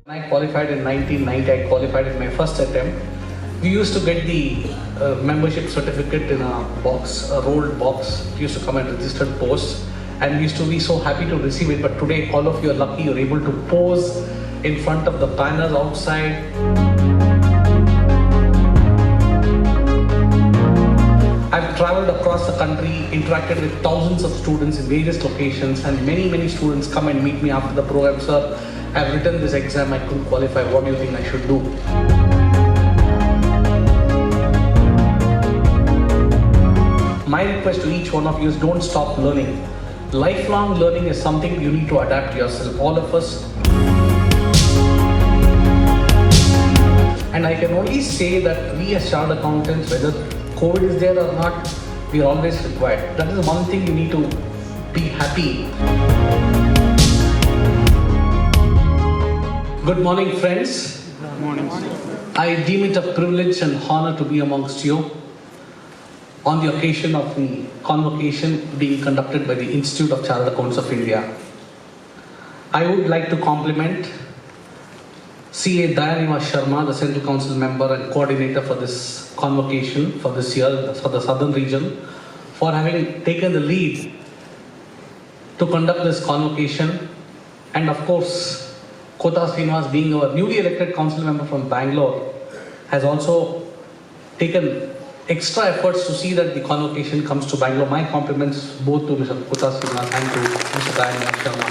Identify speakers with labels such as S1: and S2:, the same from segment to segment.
S1: When I qualified in 1990, I qualified in my first attempt. We used to get the membership certificate in a box, a rolled box. It used to come at registered post, and we used to be so happy to receive it. But today, all of you are lucky you're able to pose in front of the banners outside. I've traveled across the country, interacted with thousands of students in various locations, and many students come and meet me after the program. Sir, I've written this exam, I couldn't qualify. What do you think I should do? My request to each one of you is don't stop learning. Lifelong learning is something you need to adapt yourself, all of us. And I can only say that we as chartered accountants, whether COVID is there or not, we are always required. That is one thing you need to be happy. Good morning, friends.
S2: Good morning.
S1: I deem it a privilege and honor to be amongst you on the occasion of the convocation being conducted by the Institute of Chartered Accountants of India. I would like to compliment CA Dayanima Sharma, the Central Council member and coordinator for this convocation for this year, for the Southern region, for having taken the lead to conduct this convocation. And of course, Kota Srinivas, being our newly elected council member from Bangalore, has also taken extra efforts to see that the convocation comes to Bangalore. My compliments both to Mr. Kota Srinivas and to Mr. Dayanima Sharma.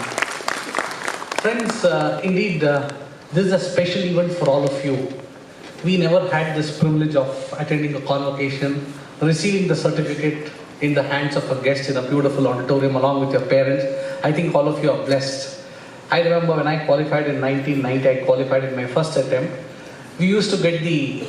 S1: Friends, indeed, this is a special event for all of you. We never had this privilege of attending a convocation, receiving the certificate in the hands of a guest in a beautiful auditorium along with your parents. I think all of you are blessed. I remember when I qualified in 1990, I qualified in my first attempt. We used to get the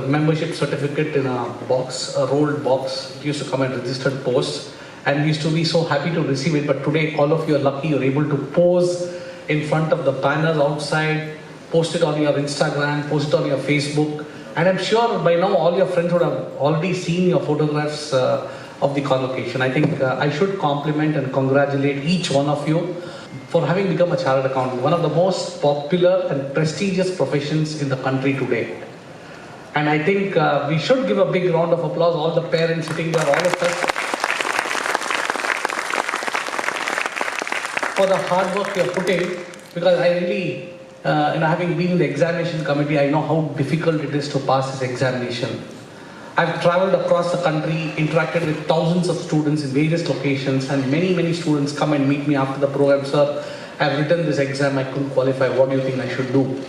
S1: membership certificate in a box, a rolled box. It used to come at registered post, and we used to be so happy to receive it. But today, all of you are lucky you're able to pose in front of the banners outside, post it on your Instagram, post it on your Facebook. And I'm sure by now all your friends would have already seen your photographs of the convocation. I think I should compliment and congratulate each one of you for having become a chartered accountant, one of the most popular and prestigious professions in the country today. And I think we should give a big round of applause, all the parents sitting there, all of us, for the hard work you're putting, because I really, having been in the examination committee, I know how difficult it is to pass this examination. I've traveled across the country, interacted with thousands of students in various locations, and many students come and meet me after the program. Sir, I've written this exam, I couldn't qualify. What do you think I should do?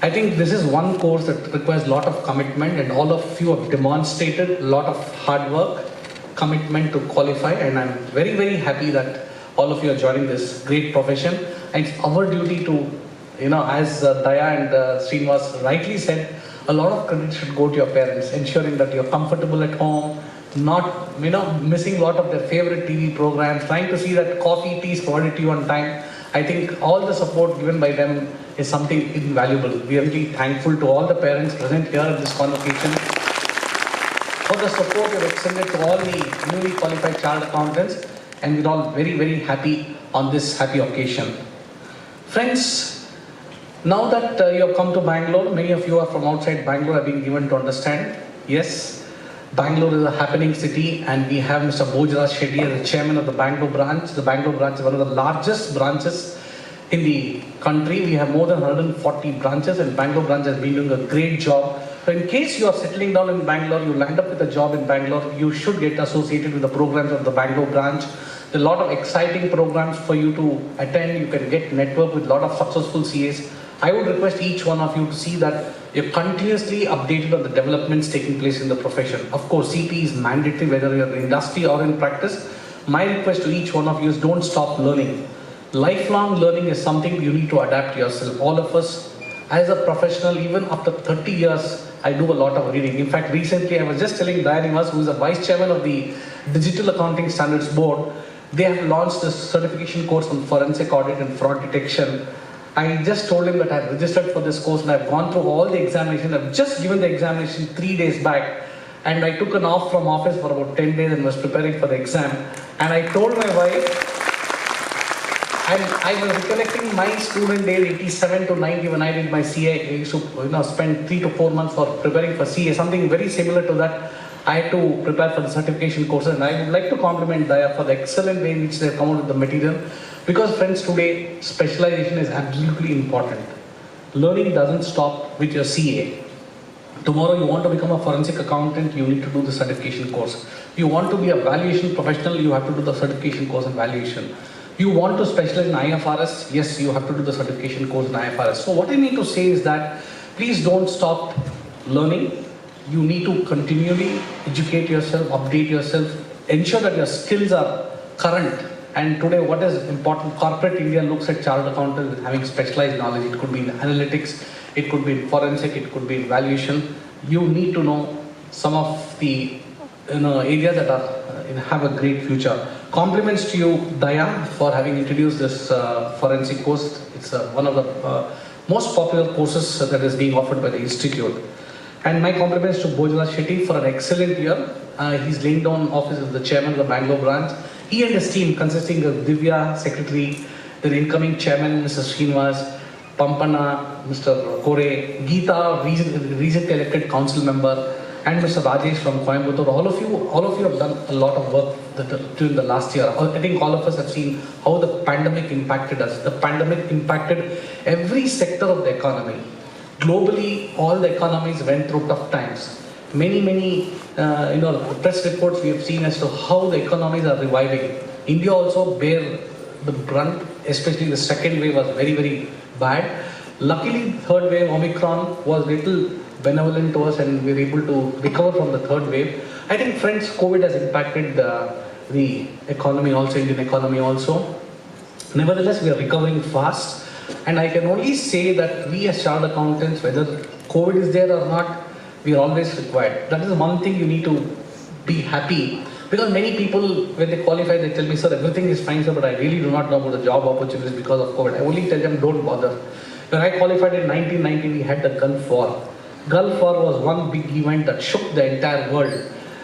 S1: I think this is one course that requires a lot of commitment, and all of you have demonstrated a lot of hard work, commitment to qualify, and I'm very happy that all of you are joining this great profession. And it's our duty to, as Daya and Srinivas rightly said, a lot of credit should go to your parents, ensuring that you're comfortable at home, not missing a lot of their favorite TV programs, trying to see that coffee, tea is provided to you on time. I think all the support given by them is something invaluable. We are really thankful to all the parents present here at this convocation for the support you've extended to all the newly qualified chartered accountants, and we're all very happy on this happy occasion. Friends, now that you have come to Bangalore, many of you are from outside Bangalore have been given to understand, yes, Bangalore is a happening city, and we have Mr. Bojraj Shetty as the chairman of the Bangalore branch. The Bangalore branch is one of the largest branches in the country. We have more than 140 branches, and Bangalore branch has been doing a great job. So in case you are settling down in Bangalore, you land up with a job in Bangalore, you should get associated with the programs of the Bangalore branch. There are a lot of exciting programs for you to attend. You can get network with a lot of successful CAs. I would request each one of you to see that you're continuously updated on the developments taking place in the profession. Of course, CP is mandatory whether you're in industry or in practice. My request to each one of you is don't stop learning. Lifelong learning is something you need to adapt yourself. All of us, as a professional, even after 30 years, I do a lot of reading. In fact, recently I was just telling Dayanima, who is the vice chairman of the Digital Accounting Standards Board, they have launched this certification course on forensic audit and fraud detection. I just told him that I've registered for this course and I've gone through all the examinations. I've just given the examination 3 days back, and I took an off from office for about 10 days and was preparing for the exam. And I told my wife, And I was recollecting my student days, 87 to 90, when I did my CA. I used to spend 3 to 4 months for preparing for CA, something very similar to that. I had to prepare for the certification courses, and I would like to compliment Daya for the excellent way in which they have come out with the material. Because friends, today specialization is absolutely important. Learning doesn't stop with your CA. Tomorrow you want to become a forensic accountant, you need to do the certification course. You want to be a valuation professional, you have to do the certification course in valuation. You want to specialize in IFRS, yes, you have to do the certification course in IFRS. So what I need to say is that please don't stop learning. You need to continually educate yourself, update yourself, ensure that your skills are current. And today what is important, corporate India looks at chartered accountants with having specialized knowledge. It could be in analytics, it could be in forensic, it could be in valuation. You need to know some of the areas that are have a great future. Compliments to you, Daya, for having introduced this forensic course. It's one of the most popular courses that is being offered by the institute. And my compliments to Bojala Shetty for an excellent year. He's laying down office as the chairman of the Bangalore branch. He and his team, consisting of Divya, secretary, the incoming chairman, Mr. Srinivas, Pampana, Mr. Kore, Geeta, recently elected council member, and Mr. Rajesh from Coimbatore. All of you have done a lot of work during the last year. I think all of us have seen how the pandemic impacted us. The pandemic impacted every sector of the economy. Globally, all the economies went through tough times. Many press reports we have seen as to how the economies are reviving. India also bear the brunt, especially the second wave was very, very bad. Luckily, third wave, Omicron, was little benevolent to us and we were able to recover from the third wave. I think, friends, COVID has impacted the economy also, Indian economy also. Nevertheless, we are recovering fast. And I can only say that we as chartered accountants, whether COVID is there or not, we are always required. That is one thing you need to be happy. Because many people, when they qualify, they tell me, sir, everything is fine, sir, but I really do not know about the job opportunities because of COVID. I only tell them, don't bother. When I qualified in 1990, we had the Gulf War. Gulf War was one big event that shook the entire world.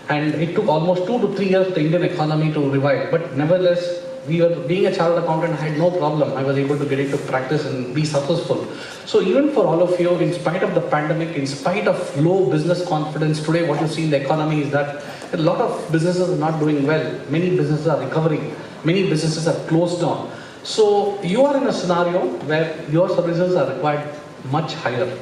S1: And it took almost 2 to 3 years for the Indian economy to revive. But nevertheless, being a chartered accountant, I had no problem. I was able to get into practice and be successful. So even for all of you, in spite of the pandemic, in spite of low business confidence, today what you see in the economy is that a lot of businesses are not doing well. Many businesses are recovering. Many businesses have closed down. So you are in a scenario where your services are required much higher.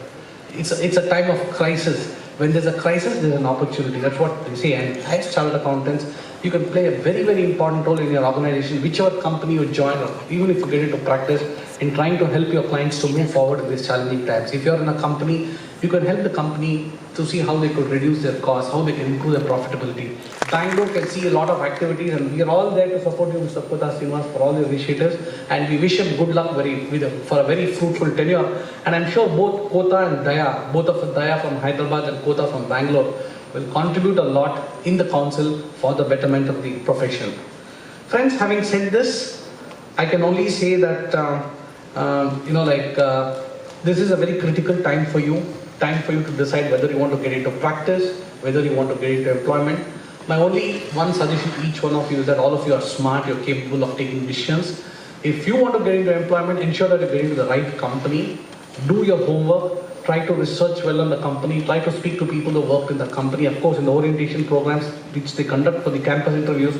S1: It's a time of crisis. When there's a crisis, there's an opportunity. That's what they say. And as chartered accountants, you can play a very, very important role in your organization, whichever company you join, or even if you get into practice, in trying to help your clients to move forward in these challenging times. If you're in a company, you can help the company to see how they could reduce their costs, how they can improve their profitability. Bangalore can see a lot of activities, and we are all there to support you, Mr. Kota Srinivas, for all your initiatives. And we wish him good luck for a very fruitful tenure. And I'm sure both Kota and Daya, both of Daya from Hyderabad and Kota from Bangalore, will contribute a lot in the council for the betterment of the profession. Friends, having said this, I can only say that this is a very critical time for you to decide whether you want to get into practice, whether you want to get into employment. My only one suggestion to each one of you is that all of you are smart, you're capable of taking decisions. If you want to get into employment, ensure that you get into the right company, do your homework, try to research well on the company, try to speak to people who work in the company. Of course, in the orientation programs which they conduct for the campus interviews,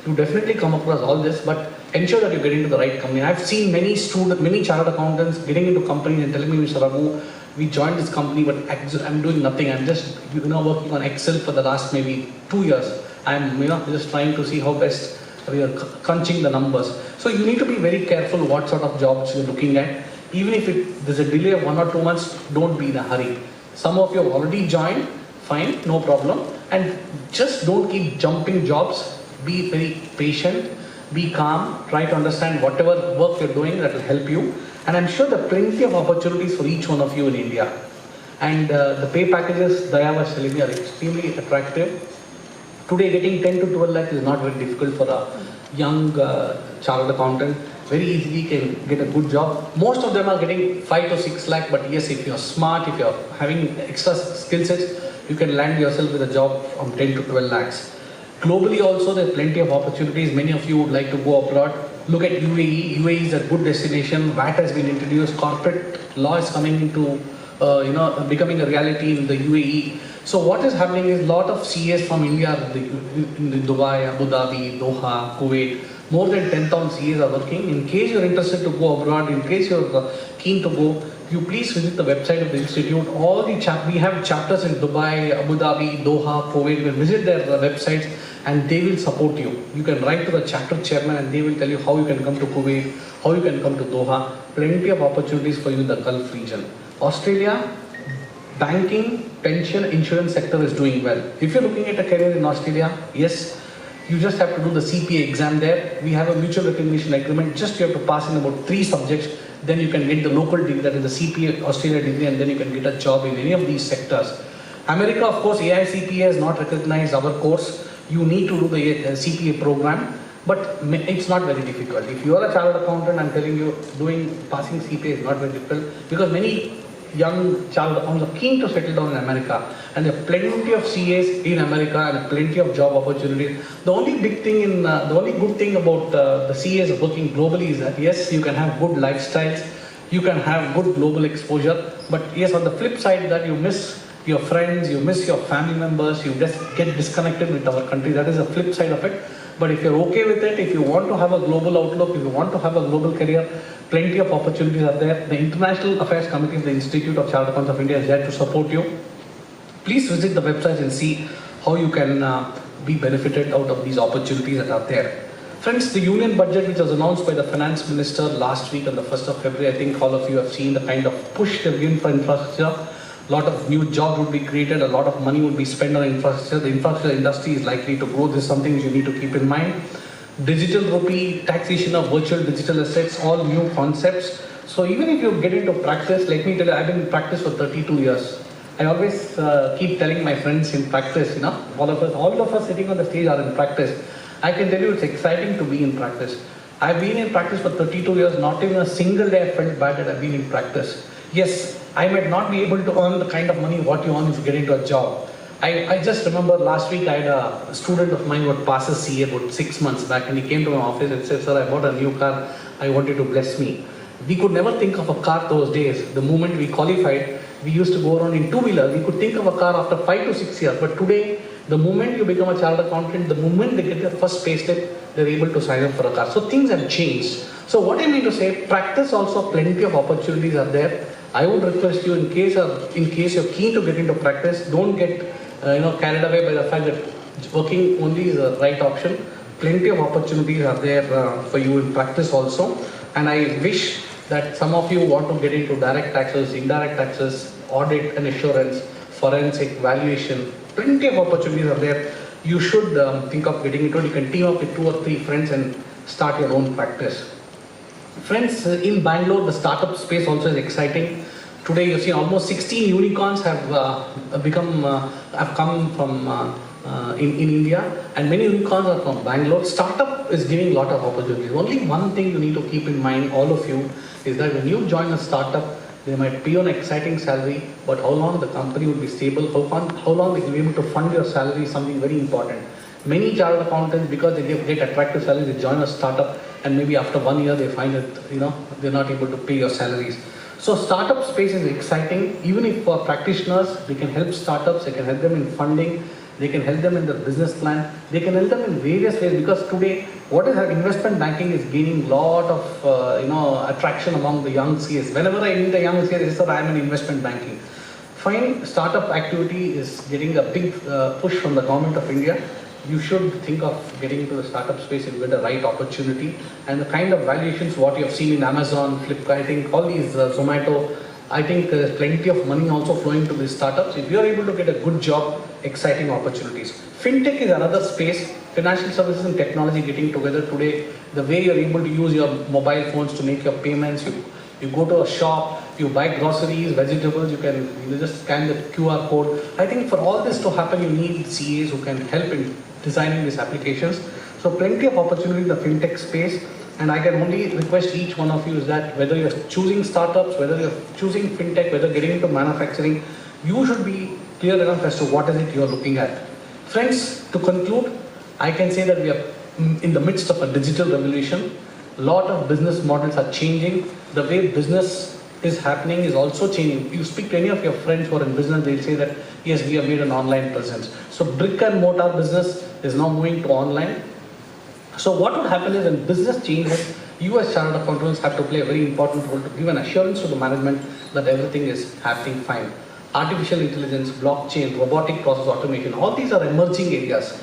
S1: you definitely come across all this, but ensure that you get into the right company. I've seen many chartered accountants getting into companies and telling me, Mr. Raghu, we joined this company, but I'm doing nothing. I'm just working on Excel for the last maybe 2 years. I'm just trying to see how best we are crunching the numbers. So you need to be very careful what sort of jobs you're looking at. Even if there's a delay of 1 or 2 months, don't be in a hurry. Some of you have already joined, fine, no problem. And just don't keep jumping jobs. Be very patient, be calm, try to understand whatever work you're doing that will help you. And I'm sure there are plenty of opportunities for each one of you in India. And the pay packages Daya was telling me are extremely attractive. Today getting 10 to 12 lakhs is not very difficult for a young chartered accountant. Very easily can get a good job. Most of them are getting 5 to 6 lakh, but yes, if you're smart, if you're having extra skill sets, you can land yourself with a job from 10 to 12 lakhs. Globally also, there are plenty of opportunities. Many of you would like to go abroad. Look at UAE. UAE is a good destination. VAT has been introduced. Corporate law is coming into, becoming a reality in the UAE. So what is happening is a lot of CAs from India in the Dubai, Abu Dhabi, Doha, Kuwait. More than 10,000 CAs are working. In case you're interested to go abroad, in case you're keen to go, you please visit the website of the institute. All the we have chapters in Dubai, Abu Dhabi, Doha, Kuwait. You visit their websites and they will support you. You can write to the chapter chairman and they will tell you how you can come to Kuwait, how you can come to Doha. Plenty of opportunities for you in the Gulf region. Australia, banking, pension, insurance sector is doing well. If you're looking at a career in Australia, yes, you just have to do the CPA exam there. We have a mutual recognition agreement. Just you have to pass in about 3 subjects. Then you can get the local degree, that is the CPA Australia degree, and then you can get a job in any of these sectors. America, of course, AICPA has not recognized our course. You need to do the CPA program, but it's not very difficult. If you are a chartered accountant, I'm telling you, passing CPA is not very difficult, because many young chartered accountants are keen to settle down in America, and there are plenty of CAs in America and plenty of job opportunities. The only good thing about the CAs working globally is that yes, you can have good lifestyles, you can have good global exposure, but yes, on the flip side that you miss your friends, you miss your family members, you just get disconnected with our country. That is the flip side of it. But if you're okay with it, if you want to have a global outlook, if you want to have a global career, plenty of opportunities are there. The International Affairs Committee of the Institute of Chartered Accountants of India is there to support you. Please visit the website and see how you can be benefited out of these opportunities that are there. Friends, the union budget which was announced by the finance minister last week on the 1st of February, I think all of you have seen the kind of push they've given for infrastructure. A lot of new jobs would be created, a lot of money would be spent on infrastructure. The infrastructure industry is likely to grow. This is something you need to keep in mind. Digital rupee, taxation of virtual digital assets, all new concepts. So even if you get into practice, let me tell you, I've been in practice for 32 years. I always keep telling my friends in practice, all of us sitting on the stage are in practice. I can tell you it's exciting to be in practice. I've been in practice for 32 years, not even a single day I felt bad that I've been in practice. Yes, I might not be able to earn the kind of money what you earn if you get into a job. I just remember last week I had a student of mine who had passed his CA about 6 months back, and he came to my office and said, "Sir, I bought a new car, I want you to bless me." We could never think of a car those days. The moment we qualified, we used to go around in two-wheeler. We could think of a car after 5 to 6 years. But today, the moment you become a chartered accountant, the moment they get their first pay slip, they're able to sign up for a car. So things have changed. So what I mean to say, practice also, plenty of opportunities are there. I would request you, in case you're keen to get into practice, don't get carried away by the fact that working only is the right option. Plenty of opportunities are there for you in practice also. And I wish that some of you want to get into direct taxes, indirect taxes, audit and assurance, forensic, valuation. Plenty of opportunities are there. You should think of getting into it. You can team up with 2 or 3 friends and start your own practice. Friends, in Bangalore, the startup space also is exciting. Today, you see almost 16 unicorns have come from in India, and many unicorns are from Bangalore. Startup is giving a lot of opportunities. Only one thing you need to keep in mind, all of you, is that when you join a startup, they might pay you an exciting salary, but how long the company will be stable, how long they will be able to fund your salary is something very important. Many chartered accountants, because they get attractive salaries, they join a startup, and maybe after 1 year they find that they're not able to pay your salaries. So startup space is exciting. Even if for practitioners, they can help startups, they can help them in funding, they can help them in their business plan, they can help them in various ways, because today what is investment banking is gaining lot of attraction among the young CAs. Whenever I meet a young CA, they say, "Sir, I am in investment banking." Fine, startup activity is getting a big push from the government of India. You should think of getting into the startup space if you get the right opportunity. And the kind of valuations what you have seen in Amazon, Flipkart, I think all these Zomato, I think there's plenty of money also flowing to these startups. If you are able to get a good job, exciting opportunities. Fintech is another space. Financial services and technology getting together today. The way you're able to use your mobile phones to make your payments, you go to a shop, you buy groceries, vegetables, you can just scan the QR code. I think for all this to happen, you need CAs who can help in designing these applications. So plenty of opportunity in the fintech space, and I can only request each one of you is that whether you're choosing startups, whether you're choosing fintech, whether getting into manufacturing, you should be clear enough as to what is it you're looking at. Friends, to conclude, I can say that we are in the midst of a digital revolution. A lot of business models are changing. The way business is happening is also changing. You speak to any of your friends who are in business, they'll say that, yes, we have made an online presence. So brick and mortar business is now moving to online. So what would happen is when business changes, you as chartered accountants have to play a very important role to give an assurance to the management that everything is happening fine. Artificial intelligence, blockchain, robotic process automation, all these are emerging areas.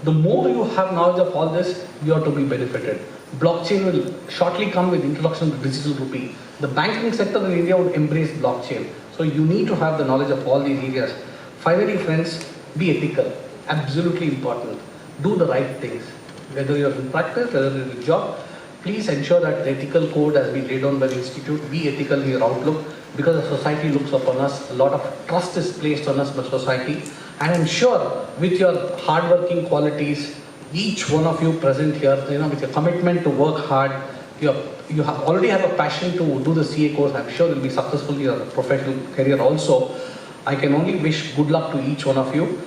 S1: The more you have knowledge of all this, you are to be benefited. Blockchain will shortly come with introduction to digital rupee. The banking sector in India would embrace blockchain. So you need to have the knowledge of all these areas. Finally, friends, be ethical. Absolutely important. Do the right things. Whether you're in practice, whether you're in a job, please ensure that the ethical code has been laid down by the institute. Be ethical in your outlook, because the society looks upon us. A lot of trust is placed on us by society. And I'm sure with your hardworking qualities, each one of you present here, with your commitment to work hard, you already have a passion to do the CA course. I'm sure you'll be successful in your professional career also. I can only wish good luck to each one of you.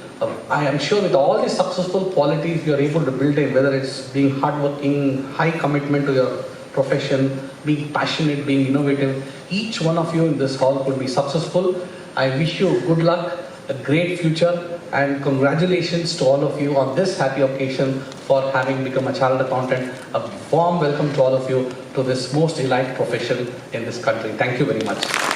S1: I am sure with all these successful qualities you are able to build in, whether it's being hardworking, high commitment to your profession, being passionate, being innovative, each one of you in this hall could be successful. I wish you good luck, a great future, and congratulations to all of you on this happy occasion for having become a chartered accountant. A warm welcome to all of you to this most elite profession in this country. Thank you very much.